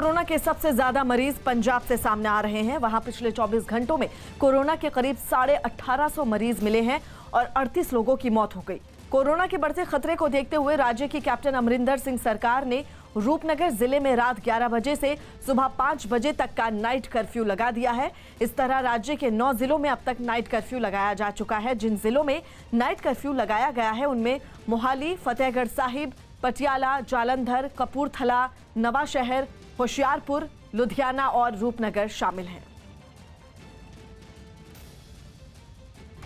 Corona के सबसे ज्यादा मरीज पंजाब से सामने आ रहे हैं। वहां पिछले 24 घंटों में कोरोना के करीब 1850 मरीज मिले हैं और 38 लोगों की मौत हो गई। कोरोना के बढ़ते खतरे को देखते हुए राज्य की कैप्टन अमरिंदर सिंह सरकार ने रूपनगर जिले में रात 11 बजे से सुबह 5 बजे तक का नाइट कर्फ्यू लगा दिया है। इस तरह राज्य के 9 जिलों में अब तक नाइट कर्फ्यू लगाया जा चुका है। जिन जिलों में नाइट कर्फ्यू लगाया गया है उनमें मोहाली, फतेहगढ़ साहिब, पटियाला, जालंधर, कपूरथला, नवाशहर, होशियारपुर, लुधियाना और रूपनगर शामिल हैं।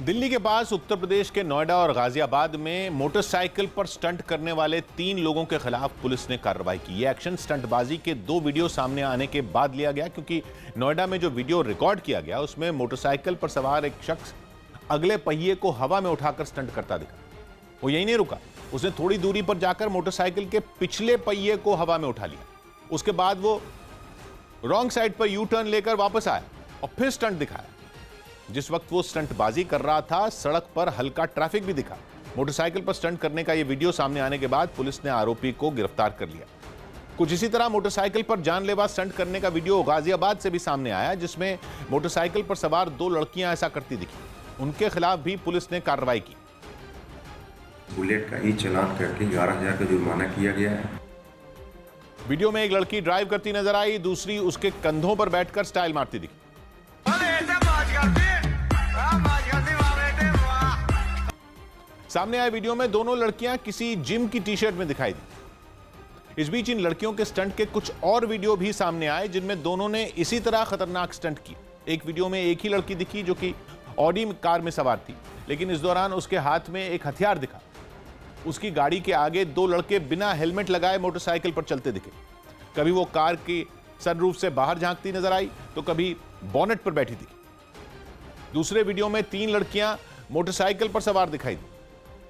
दिल्ली के पास उत्तर प्रदेश के नोएडा और गाजियाबाद में मोटरसाइकिल पर स्टंट करने वाले 3 लोगों के खिलाफ पुलिस ने कार्रवाई की। यह एक्शन स्टंटबाजी के 2 वीडियो सामने आने के बाद लिया गया, क्योंकि नोएडा में जो वीडियो रिकॉर्ड किया गया उसमें मोटरसाइकिल पर सवार एक शख्स अगले पहिए को हवा में उठाकर स्टंट करता दिखा। वो यही नहीं रुका, उसने थोड़ी दूरी पर जाकर मोटरसाइकिल के पिछले पहिए को हवा में उठा लिया। उसके बाद वो रॉन्ग साइड पर यू टर्न लेकर वापस आया और फिर स्टंट दिखाया। जिस वक्त वो स्टंटबाजी कर रहा था, सड़क पर हल्का ट्रैफिक भी दिखा। मोटरसाइकिल पर स्टंट करने का यह वीडियो सामने आने के बाद पुलिस ने आरोपी को गिरफ्तार कर लिया। कुछ इसी तरह मोटरसाइकिल पर जानलेवा स्टंट करने का वीडियो गाजियाबाद से भी सामने आया, जिसमें मोटरसाइकिल पर सवार 2 लड़कियां ऐसा करती दिखी। उनके खिलाफ भी पुलिस ने कार्रवाई की। बुलेट का ई चालान करके 11,000 का जुर्माना किया गया है। वीडियो में एक लड़की ड्राइव करती नजर आई, दूसरी उसके कंधों पर बैठकर स्टाइल मारती दिखी। सामने आए वीडियो में दोनों लड़कियां किसी जिम की टी-शर्ट में दिखाई दी। इस बीच इन लड़कियों के स्टंट के कुछ और वीडियो भी सामने आए, जिनमें दोनों ने इसी तरह खतरनाक स्टंट किए। एक वीडियो में एक ही लड़की दिखी जो कि ऑडी कार में सवार थी, लेकिन इस दौरान उसके हाथ में एक हथियार दिखा। उसकी गाड़ी के आगे 2 लड़के बिना हेलमेट लगाए मोटरसाइकिल पर चलते दिखे। कभी वो कार की सनरूफ से बाहर झांकती नजर आई तो कभी बॉनेट पर बैठी दिखी। दूसरे वीडियो में 3 लड़कियां मोटरसाइकिल पर सवार दिखाई दी।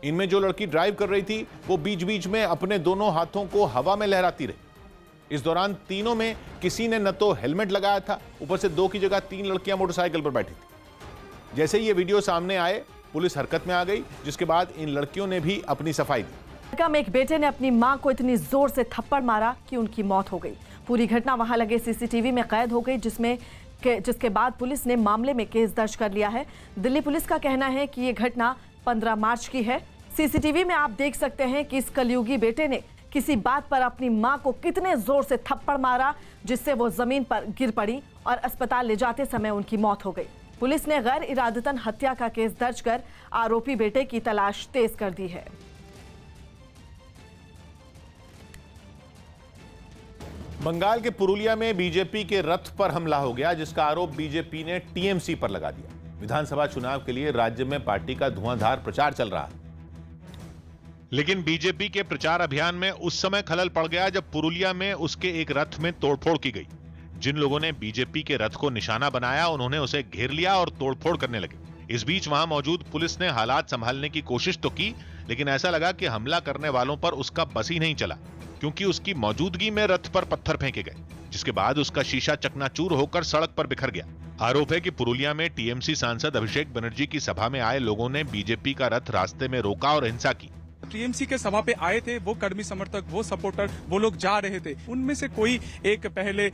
इनमें जो लड़की ड्राइव कर रही थी वो बीच बीच में अपने दोनों हाथों को हवा में लहराती रही। इस दौरान तीनों में किसी ने न तो हेलमेट लगाया था, ऊपर से 2 की जगह 3 लड़कियां मोटरसाइकिल पर बैठी थी। जैसे ही ये वीडियो सामने आए, पुलिस हरकत में आ गई, जिसके बाद इन लड़कियों ने भी अपनी सफाई दी। में एक बेटे ने अपनी मां को इतनी जोर से थप्पड़ मारा कि उनकी मौत हो गई। पूरी घटना वहां लगे सीसीटीवी में कैद हो गई, जिसके बाद पुलिस ने मामले में केस दर्ज कर लिया है। दिल्ली पुलिस का कहना है कि यह घटना 15 मार्च की है। सीसीटीवी में आप देख सकते हैं कि इस कलयुगी बेटे ने किसी बात पर अपनी मां को कितने जोर से थप्पड़ मारा, जिससे वो जमीन पर गिर पड़ी और अस्पताल ले जाते समय उनकी मौत हो गई। पुलिस ने गैर इरादतन हत्या का केस दर्ज कर आरोपी बेटे की तलाश तेज कर दी है। बंगाल के पुरुलिया में बीजेपी के रथ पर हमला हो गया, जिसका आरोप बीजेपी ने टीएमसी पर लगा दिया। विधानसभा चुनाव के लिए राज्य में पार्टी का धुआंधार प्रचार चल रहा है, लेकिन बीजेपी के प्रचार अभियान में उस समय खलल पड़ गया जब पुरुलिया में उसके एक रथ में तोड़फोड़ की गई। जिन लोगों ने बीजेपी के रथ को निशाना बनाया, उन्होंने उसे घेर लिया और तोड़फोड़ करने लगे। इस बीच वहां मौजूद पुलिस ने हालात संभालने की कोशिश तो की, लेकिन ऐसा लगा कि हमला करने वालों पर उसका बस ही नहीं चला, क्योंकि उसकी मौजूदगी में रथ पर पत्थर फेंके गए, जिसके बाद उसका शीशा चकनाचूर होकर सड़क पर बिखर गया। आरोप है कि पुरुलिया में टीएमसी सांसद अभिषेक बनर्जी की सभा में आए लोगों ने बीजेपी का रथ रास्ते में रोका और हिंसा की। टीएमसी के सभा पे आए थे वो कर्मी समर्थक, वो सपोर्टर, वो लोग जा रहे थे। उनमें से कोई एक पहले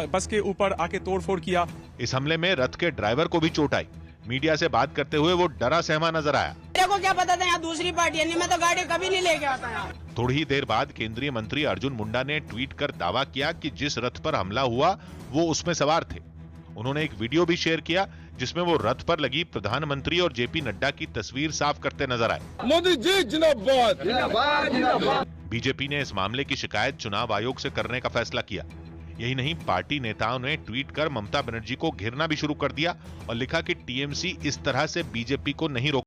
बस के ऊपर आके तोड़फोड़ किया। इस हमले में रथ के ड्राइवर को भी चोट आई। मीडिया से बात करते हुए वो डरा सहमा नजर आया। मेरे को क्या पता था यहाँ दूसरी पार्टी है, नहीं मैं तो गाड़ी कभी नहीं लेके आता यहाँ। थोड़ी ही देर बाद केंद्रीय मंत्री अर्जुन मुंडा ने ट्वीट कर दावा किया कि जिस रथ पर हमला हुआ वो उसमें सवार थे। उन्होंने एक वीडियो भी शेयर किया, जिसमें वो रथ पर लगी प्रधानमंत्री और जेपी नड्डा की तस्वीर साफ करते नजर आए। मोदी जी जिंदाबाद, जिंदाबाद, जिंदाबाद। बीजेपी ने इस मामले की शिकायत चुनाव आयोग से करने का फैसला किया। यही नहीं, पार्टी नेताओं ने ट्वीट कर ममता बनर्जी को घेरना भी शुरू कर दिया और लिखा कि टीएमसी इस तरह से बीजेपी को नहीं रोक